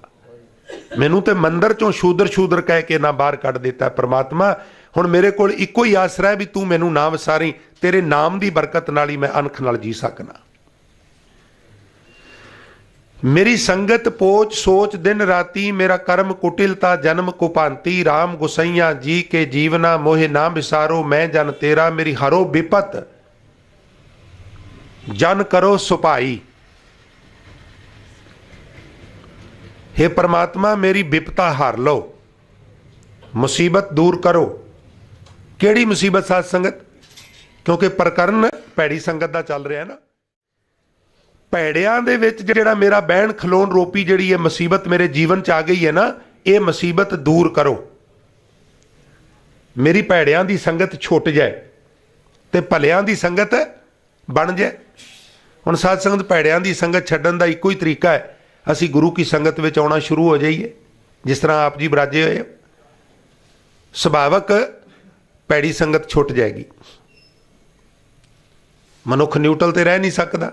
A: मैनू तो मंदिर चों शूदर शूदर कह के ना बाहर कढ़ दिता है परमात्मा। हुण मेरे कोल इक्को ही आसरा है भी तू मैनू ना विसारी, तेरे नाम की बरकत नाल ही मैं अनख नाल जी सकना। मेरी संगत पोच सोच दिन राती, मेरा कर्म कुटिलता जन्म कुपांती। राम गुसैया जी के जीवना मोहे ना विसारो, मैं जन तेरा मेरी हरो विपत जन करो सुपाई। हे परमात्मा मेरी विपता हार लो, मुसीबत दूर करो। केड़ी मुसीबत साध संगत? क्योंकि प्रकरण भैड़ी संगत का चल रहा है ना। भैड़ियां दे विच जिहड़ा मेरा बहन खलोन रोपी जिहड़ी ये मुसीबत मेरे जीवन च आ गई है ना, ये मुसीबत दूर करो। मेरी भैड़ियां दी संगत छुट जाए ते भलियां दी संगत बन जाए। हुण साध संगत भैड़ियां दी संगत छड्डण दा इक्को ही तरीका है, असी गुरु की संगत विच आउणा शुरू हो जाइए, जिस तरह आप जी बराजे हुए। ਸੁਭਾਵਕ ਪੈੜੀ ਸੰਗਤ ਛੁੱਟ ਜਾਏਗੀ। ਮਨੁੱਖ ਨਿਊਟਰਲ ਤੇ ਰਹਿ ਨਹੀਂ ਸਕਦਾ,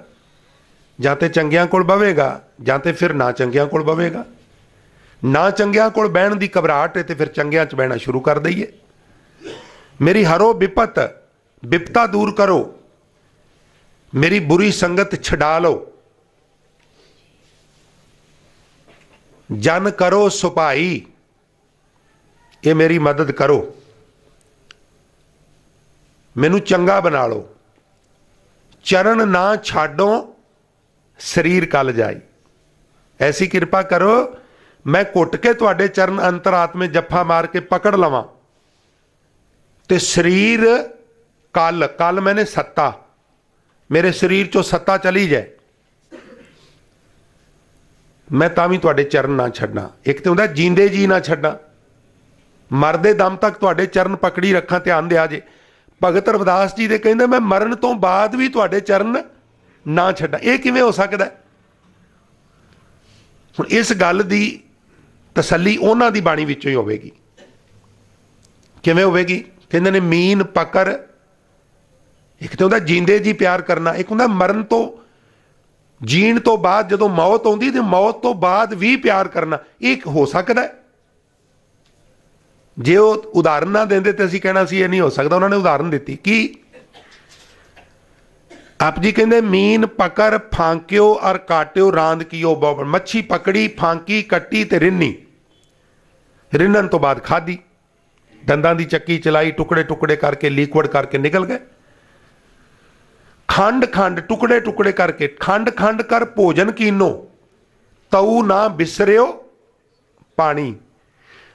A: ਜਾਂ ਤੇ ਚੰਗਿਆਂ ਕੋਲ ਬਵੇਗਾ ਜਾਂ ਤੇ ਫਿਰ ਨਾ ਚੰਗਿਆਂ ਕੋਲ ਬਵੇਗਾ। ਨਾ ਚੰਗਿਆਂ ਕੋਲ ਬਹਿਣ ਦੀ ਘਬਰਾਹਟ ਹੈ ਤੇ ਫਿਰ ਚੰਗਿਆਂ 'ਚ ਬਹਿਣਾ ਸ਼ੁਰੂ ਕਰ ਦਈਏ। ਮੇਰੀ ਹਰੋ ਵਿਪਤ, ਵਿਪਤਾ ਦੂਰ ਕਰੋ, ਮੇਰੀ ਬੁਰੀ ਸੰਗਤ ਛਡਾ ਲਓ। ਜਨ ਕਰੋ ਸੁਭਾਈ, ਇਹ ਮੇਰੀ ਮਦਦ ਕਰੋ, ਮੈਨੂੰ ਚੰਗਾ ਬਣਾ ਲਓ। ਚਰਨ ਨਾ ਛਾਡੋ, ਸਰੀਰ ਕਲ ਜਾਈ। ਐਸੀ ਕਿਰਪਾ ਕਰੋ ਮੈਂ ਘੁੱਟ ਕੇ ਤੁਹਾਡੇ ਚਰਨ ਅੰਤਰਾਤਮੇ ਜੱਫਾ ਮਾਰ ਕੇ ਪਕੜ ਲਵਾਂ ਤੇ ਸਰੀਰ ਕਲ, ਕਲ ਮੈਨੇ ਸੱਤਾ, ਮੇਰੇ ਸਰੀਰ ਚੋਂ ਸੱਤਾ ਚਲੀ ਜਾਏ, ਮੈਂ ਤਾਂ ਵੀ ਤੁਹਾਡੇ ਚਰਨ ਨਾ ਛੱਡਾਂ। ਇੱਕ ਤੇ ਹੁੰਦਾ ਜੀਂਦੇ ਜੀ ਨਾ ਛੱਡਾਂ, ਮਰਦੇ ਦਮ ਤੱਕ ਤੁਹਾਡੇ ਚਰਨ ਪਕੜੀ ਰੱਖਾਂ। ਧਿਆਨ ਦਿਆ ਜੇ, ਭਗਤ ਰਵਿਦਾਸ ਜੀ ਦੇ ਕਹਿੰਦੇ ਮੈਂ ਮਰਨ ਤੋਂ ਬਾਅਦ ਵੀ ਤੁਹਾਡੇ ਚਰਨ ਨਾ ਛੱਡਾਂ। ਇਹ ਕਿਵੇਂ ਹੋ ਸਕਦਾ? ਹੁਣ ਇਸ ਗੱਲ ਦੀ ਤਸੱਲੀ ਉਹਨਾਂ ਦੀ ਬਾਣੀ ਵਿੱਚੋਂ ਹੀ ਹੋਵੇਗੀ। ਕਿਵੇਂ ਹੋਵੇਗੀ? ਕਹਿੰਦੇ ਨੇ ਮੀਨ ਪਕੜ, ਇੱਕ ਤਾਂ ਹੁੰਦਾ ਜੀਂਦੇ ਜੀ ਪਿਆਰ ਕਰਨਾ, ਇੱਕ ਹੁੰਦਾ ਮਰਨ ਤੋਂ, ਜੀਣ ਤੋਂ ਬਾਅਦ ਜਦੋਂ ਮੌਤ ਆਉਂਦੀ ਤੇ ਮੌਤ ਤੋਂ ਬਾਅਦ ਵੀ ਪਿਆਰ ਕਰਨਾ। ਇਹ ਹੋ ਸਕਦਾ? ਜੇ ਉਹ ਉਦਾਹਰਨ ਨਾ ਦਿੰਦੇ ਤੇ ਅਸੀਂ ਕਹਿਣਾ ਸੀ ਇਹ ਨਹੀਂ ਹੋ ਸਕਦਾ। ਉਹਨਾਂ ਨੇ ਉਦਾਹਰਨ ਦਿੱਤੀ। ਕੀ? ਆਪ ਜੀ ਕਹਿੰਦੇ ਮੀਨ ਪਕੜ ਫਾਂਕਿਓ ਔਰ ਕਾਟਿਓ ਰਾਂਦ ਕੀਓ ਬੋਬਰ। ਮੱਛੀ ਪਕੜੀ, ਫਾਂਕੀ, ਕੱਟੀ ਤੇ ਰਿੰਨੀ। ਰਿੰਨਣ ਤੋਂ ਬਾਅਦ ਖਾਧੀ, ਦੰਦਾਂ ਦੀ ਚੱਕੀ ਚਲਾਈ, ਟੁਕੜੇ ਟੁਕੜੇ ਕਰਕੇ ਲਿਕੁਇਡ ਕਰਕੇ ਨਿਕਲ ਗਏ। ਖੰਡ ਖੰਡ ਟੁਕੜੇ ਟੁਕੜੇ ਕਰਕੇ, ਖੰਡ ਖੰਡ ਕਰ ਭੋਜਨ ਕੀਨੋ, ਤਊ ਨਾ ਬਿਸਰਿਓ ਪਾਣੀ।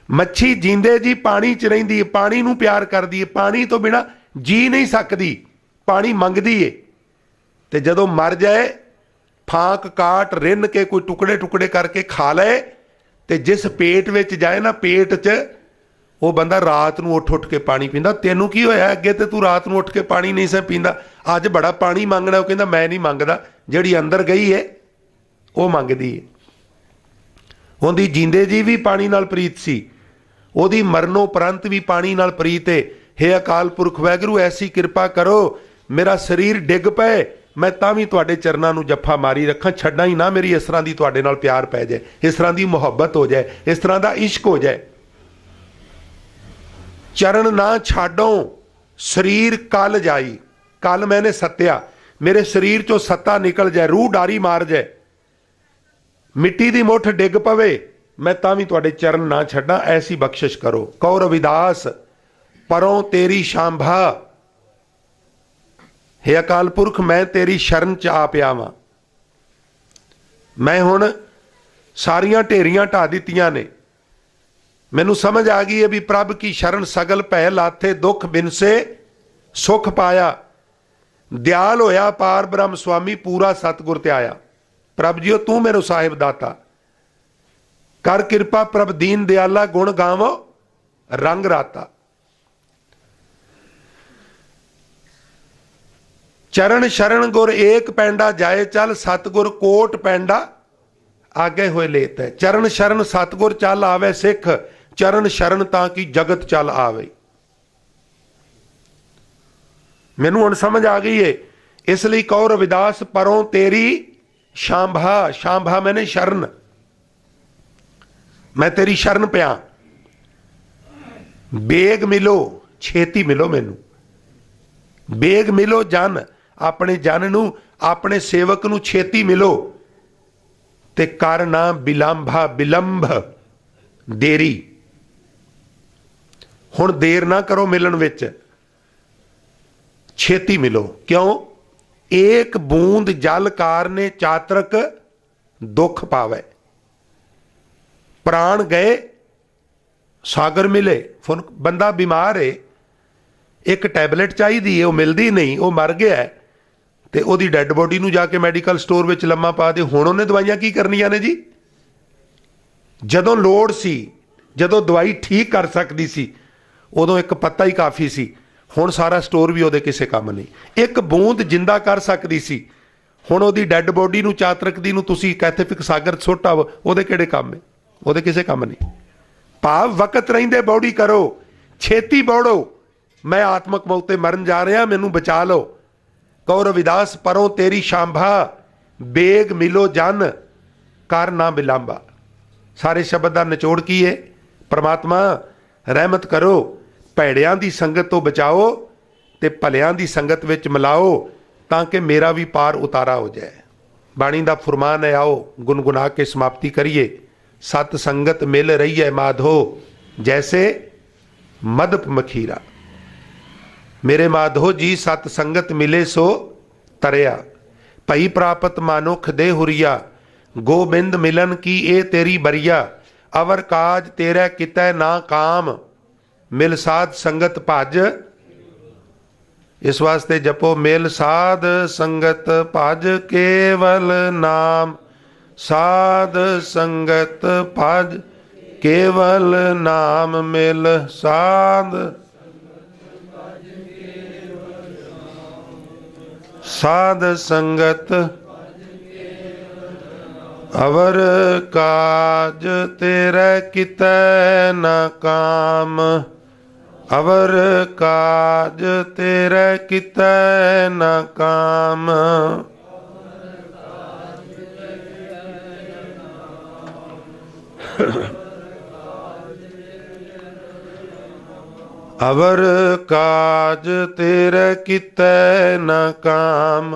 A: ਮੱਛੀ ਜੀਂਦੇ ਜੀ ਪਾਣੀ 'ਚ ਰਹਿੰਦੀ ਹੈ, ਪਾਣੀ ਨੂੰ ਪਿਆਰ ਕਰਦੀ ਹੈ, ਪਾਣੀ ਤੋਂ ਬਿਨਾਂ ਜੀ ਨਹੀਂ ਸਕਦੀ, ਪਾਣੀ ਮੰਗਦੀ ਏ। ਤੇ ਜਦੋਂ ਮਰ ਜਾਏ ਫਾਂਕ ਕਾਟ ਰਿੰਨ ਕੇ ਕੋਈ ਟੁਕੜੇ ਟੁਕੜੇ ਕਰਕੇ ਖਾ ਲਏ ਤੇ ਜਿਸ ਪੇਟ ਵਿੱਚ ਜਾਏ ਨਾ, ਪੇਟ 'ਚ ਉਹ ਬੰਦਾ ਰਾਤ ਨੂੰ ਉੱਠ ਉੱਠ ਕੇ ਪਾਣੀ ਪੀਂਦਾ। ਤੈਨੂੰ ਕੀ ਹੋਇਆ? ਅੱਗੇ ਤੇ ਤੂੰ ਰਾਤ ਨੂੰ ਉੱਠ ਕੇ ਪਾਣੀ ਨਹੀਂ ਸੀ ਪੀਂਦਾ, ਅੱਜ ਬੜਾ ਪਾਣੀ ਮੰਗਣਾ। ਉਹ ਕਹਿੰਦਾ ਮੈਂ ਨਹੀਂ ਮੰਗਦਾ, ਜਿਹੜੀ ਅੰਦਰ ਗਈ ਹੈ ਉਹ ਮੰਗਦੀ ਹੈ। ਉਹਦੀ ਜੀਂਦੇ ਜੀ ਵੀ ਪਾਣੀ ਨਾਲ ਪ੍ਰੀਤ ਸੀ, ਉਹਦੀ ਮਰਨੋਂ ਉਪਰੰਤ ਵੀ ਪਾਣੀ ਨਾਲ ਪ੍ਰੀਤ ਹੈ। ਹੇ ਅਕਾਲ ਪੁਰਖ ਵਾਹਿਗੁਰੂ ਐਸੀ ਕਿਰਪਾ ਕਰੋ ਮੇਰਾ ਸਰੀਰ ਡਿੱਗ ਪਏ, ਮੈਂ ਤਾਂ ਵੀ ਤੁਹਾਡੇ ਚਰਨਾਂ ਨੂੰ ਜੱਫਾ ਮਾਰੀ ਰੱਖਾਂ, ਛੱਡਾਂ ਹੀ ਨਾ। ਮੇਰੀ ਇਸ ਤਰ੍ਹਾਂ ਦੀ ਤੁਹਾਡੇ ਨਾਲ ਪਿਆਰ ਪੈ ਜਾਏ, ਇਸ ਤਰ੍ਹਾਂ ਦੀ ਮੁਹੱਬਤ ਹੋ ਜਾਏ, ਇਸ ਤਰ੍ਹਾਂ ਦਾ ਇਸ਼ਕ ਹੋ ਜਾਏ। ਚਰਨ ਨਾ ਛਾਡੋ, ਸਰੀਰ ਕਲ ਜਾਈ। ਕਲ ਮੈਨੇ ਸੱਤਿਆ, ਮੇਰੇ ਸਰੀਰ ਚੋਂ ਸੱਤਾ ਨਿਕਲ ਜਾਏ, ਰੂਹ ਡਾਰੀ ਮਾਰ ਜਾਏ, ਮਿੱਟੀ ਦੀ ਮੁੱਠ ਡਿੱਗ ਪਵੇ, ਮੈਂ ਤਾਂ ਵੀ ਤੁਹਾਡੇ ਚਰਨ ਨਾ ਛੱਡਾਂ। ਐਸੀ ਬਖਸ਼ਿਸ਼ ਕਰੋ। ਕਹੋ ਰਵਿਦਾਸ ਪਰੋਂ ਤੇਰੀ ਸ਼ਾਂਭਾ, ਹੇ ਅਕਾਲ ਪੁਰਖ ਮੈਂ ਤੇਰੀ ਸ਼ਰਨ 'ਚ ਆ ਪਿਆ ਵਾਂ। ਮੈਂ ਹੁਣ ਸਾਰੀਆਂ ਢੇਰੀਆਂ ਢਾ ਦਿੱਤੀਆਂ ਨੇ, ਮੈਨੂੰ ਸਮਝ ਆ ਗਈ ਹੈ ਵੀ ਪ੍ਰਭ ਕੀ ਸ਼ਰਨ ਸਗਲ ਭੈ ਲਾਥੇ, ਦੁੱਖ ਬਿਨਸੇ ਸੁਖ ਪਾਇਆ। ਦਿਆਲ ਹੋਇਆ ਪਾਰ ਬ੍ਰਹਮ ਸੁਆਮੀ, ਪੂਰਾ ਸਤਿਗੁਰ ਤੇ ਆਇਆ। ਪ੍ਰਭ ਜੀਓ ਤੂੰ मेरो ਸਾਹਿਬ ਦਾਤਾ, ਕਰ ਕਿਰਪਾ ਪ੍ਰਭ ਦੀਨ ਦਿਆਲਾ, ਗੁਣ ਗਾਵੋ ਰੰਗ ਰਾਤਾ। ਚਰਨ ਸ਼ਰਨ ਗੁਰ ਏਕ ਪੈਂਡਾ, ਜਾਏ ਚੱਲ ਸਤਿਗੁਰ ਕੋਟ ਪੈਂਡਾ ਆਗੇ ਹੋਏ ਲੇਤ ਹੈ। ਚਰਨ ਸ਼ਰਨ ਸਤਿਗੁਰ ਚੱਲ ਆਵੇ ਸਿੱਖ, ਚਰਨ ਸ਼ਰਨ ਤਾਂ ਕਿ ਜਗਤ ਚੱਲ ਆਵੇ। ਮੈਨੂੰ ਹੁਣ ਸਮਝ ਆ ਗਈ ਏ। ਇਸ ਲਈ ਕਹੋ ਰਵਿਦਾਸ ਪਰੋਂ ਤੇਰੀ ਸ਼ਾਂਭਾ, ਸ਼ਾਂਭਾ ਮੈਨੇ ਸ਼ਰਨ, ਮੈਂ ਤੇਰੀ ਸ਼ਰਨ ਪਿਆ। ਬੇਗ ਮਿਲੋ, ਛੇਤੀ ਮਿਲੋ ਮੈਨੂੰ। ਬੇਗ ਮਿਲੋ ਜਨ, ਆਪਣੇ ਜਨ ਨੂੰ, ਆਪਣੇ ਸੇਵਕ ਨੂੰ ਛੇਤੀ ਮਿਲੋ। ਤੇ ਕਰ ਨਾ ਬਿਲੰਭਾ, ਬਿਲੰਭ ਦੇਰੀ। ਹੁਣ ਦੇਰ ਨਾ ਕਰੋ ਮਿਲਣ ਵਿੱਚ, ਛੇਤੀ ਮਿਲੋ। ਕਿਉਂ? ਏਕ ਬੂੰਦ ਜਲ ਕਾਰਨੇ ਚਾਤਰਕ ਦੁੱਖ ਪਾਵੇ। ਪ੍ਰਾਣ ਗਏ ਸਾਗਰ ਮਿਲੇ। ਬੰਦਾ ਬਿਮਾਰ ਹੈ, ਇੱਕ ਟੈਬਲੇਟ ਚਾਹੀਦੀ ਹੈ, ਉਹ ਮਿਲਦੀ ਨਹੀਂ, ਉਹ ਮਰ ਗਿਆ ਤੇ ਉਹਦੀ ਡੈੱਡ ਬੋਡੀ ਨੂੰ ਜਾ ਕੇ ਮੈਡੀਕਲ ਸਟੋਰ ਵਿੱਚ ਲੰਮਾ ਪਾ ਦੇ। ਹੁਣ ਉਹਨੇ ਦਵਾਈਆਂ ਕੀ ਕਰਨੀਆਂ ਨੇ ਜੀ? ਜਦੋਂ ਲੋੜ ਸੀ, ਜਦੋਂ ਦਵਾਈ ਠੀਕ ਕਰ ਸਕਦੀ ਸੀ, ਉਦੋਂ ਇੱਕ ਪੱਤਾ ਹੀ ਕਾਫੀ ਸੀ। ਹੁਣ ਸਾਰਾ ਸਟੋਰ ਵੀ ਉਹਦੇ ਕਿਸੇ ਕੰਮ ਨਹੀਂ। ਇੱਕ ਬੂੰਦ ਜਿੰਦਾ ਕਰ ਸਕਦੀ ਸੀ, ਹੁਣ ਉਹਦੀ ਡੈੱਡ ਬੋਡੀ ਨੂੰ, ਚਾਤਰਕ ਦੀ ਨੂੰ ਤੁਸੀਂ ਕੈਥੇਫਿਕ ਸਾਗਰ ਸੁੱਟ ਆਵੋ, ਉਹਦੇ ਕਿਹੜੇ ਕੰਮ ਹੈ? ਉਹਦੇ ਕਿਸੇ ਕੰਮ ਨਹੀਂ। ਭਾਵ ਵਕਤ ਰਹਿੰਦੇ ਬੌੜੀ ਕਰੋ, ਛੇਤੀ ਬੋੜੋ, मैं आत्मक मौत ते मरन जा रहा, मैनू बचा लो। कहो रविदास परों तेरी शांभा, बेग मिलो जन कर ना बिलांबा। सारे शब्द का निचोड़ की है, परमात्मा रहमत करो, भैड़ियां दी संगत तो बचाओ ते भलियां दी संगत विच मिलाओ, ताकि मेरा भी पार उतारा हो जाए। बाणी दा फुरमान है, आओ गुनगुना के समाप्ति करिए। सत संगत मिल रही है माधो, जैसे मदप मखीरा। मेरे माधो जी सत संगत मिले सो तरिया, भई प्रापत मानुख दे हुरिया, गोबिंद मिलन की ए तेरी बरिया। अवर काज तेरे कितै ना काम, मिल साध संगत भज। इस वास्ते जपो मिल साध संगत भज केवल नाम, साध संगत भज केवल नाम। मिल साध साध संगत अवर काज तेरे कितै न काम, अवर काज तेरे कितै न काम। अवर काज तेरे कितै न काम,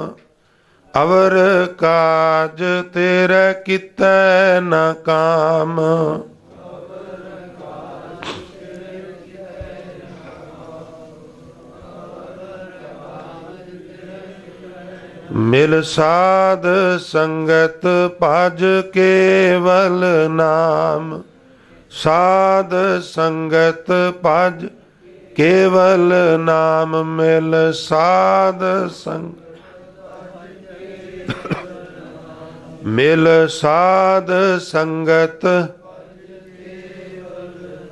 A: अवर काज तेरे कितै न काम। मिल साध संगत भज केवल नाम, साध संगत भज केवल नाम। मिल साध संग मिल साध संगत।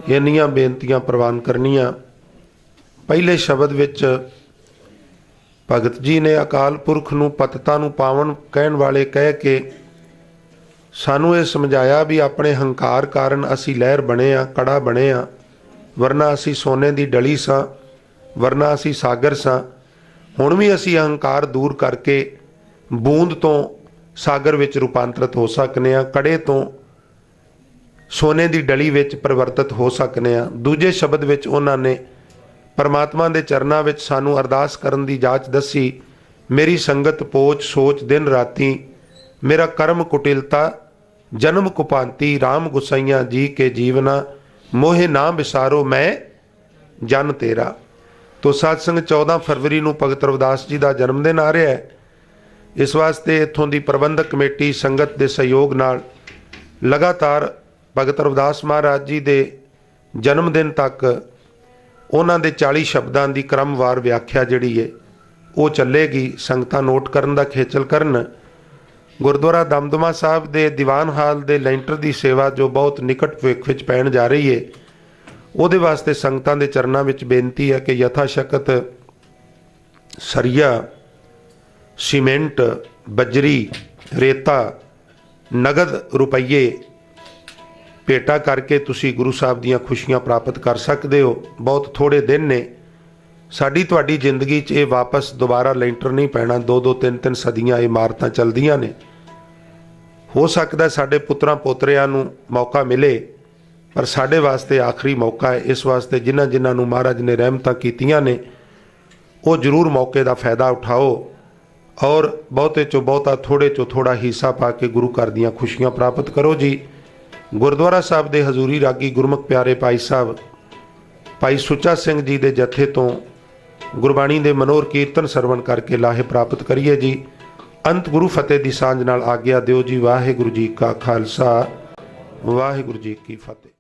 A: इन्नियां बेनतियां प्रवान करनियां। पहले शब्द विच भगत जी ने अकाल पुरख नूं पतता नूं पावन कहण वाले कह के सानू ये समझाया भी अपने हंकार कारण असी लहर बने आ, कड़ा बने आ, वरना असी सोने की डली सां, वरना असी सागर सां। हुण भी असी अहंकार दूर करके बूंद तो सागर विच रूपांतरित हो सकने आ, कड़े तो सोने की डली विच परिवर्तित हो सकने आ। दूजे शब्द विच उन्हां ने परमात्मा के चरनां विच सानू अरदास करन दी जाच दसी। मेरी संगत पोच सोच दिन राती, मेरा कर्म कुटिलता जन्म कुपांती। राम गुसाइयां जी के जीवना, मोहे ना विसारो मैं जन तेरा। तो सत्संग 14 फरवरी नूं भगत रविदास जी का जन्मदिन आ रहा है। इस वास्ते इत्थों की प्रबंधक कमेटी संगत के सहयोग नाल लगातार भगत रविदास महाराज जी के जन्मदिन तक उन्हां दे 40 शब्दां की क्रमवार व्याख्या जिहड़ी है वो चलेगी। संगतां नोट करन दा खेचल करन। गुरुद्वारा दमदमा साहब के दीवान हाल के लेंटर की सेवा जो बहुत निकट भविख विच पैण जा रही है, उहदे वास्ते संगतां दे चरनां विच बेनती है कि यथाशकत सरिया, सीमेंट, बजरी, रेता, नगद रुपये भेटा करके तुसी गुरु साहब दीयां खुशियां प्राप्त कर सकते हो। बहुत थोड़े दिन ने, साडी तुहाडी जिंदगी च ये वापस दोबारा लेंटर नहीं पैना। 2-2 3-3 सदियां इमारतां चलदियां ने। हो सकता साडे पुत्रां पोतरियां नूं मौका मिले, पर साडे वास्ते आखिरी मौका है। इस वास्ते जिन्हां जिन्हां नूं महाराज ने रहमतां कीतियां ने वो जरूर मौके का फायदा उठाओ और बहुते चो बहुता थोड़े चो थोड़ा हिस्सा पा के गुरु घर दीयां खुशियां प्राप्त करो जी। गुरुद्वारा साहब दे हजूरी रागी गुरमुख प्यारे भाई साहब भाई सुच्चा सिंह जी के जत्थे तो गुरबाणी के मनोहर कीर्तन सरवण करके लाहे प्राप्त करिए जी। अंत गुरु फतेह दी सांझ नाल आग्या दिओ जी। वाहिगुरू जी का खालसा, वाहिगुरू जी की फतेह।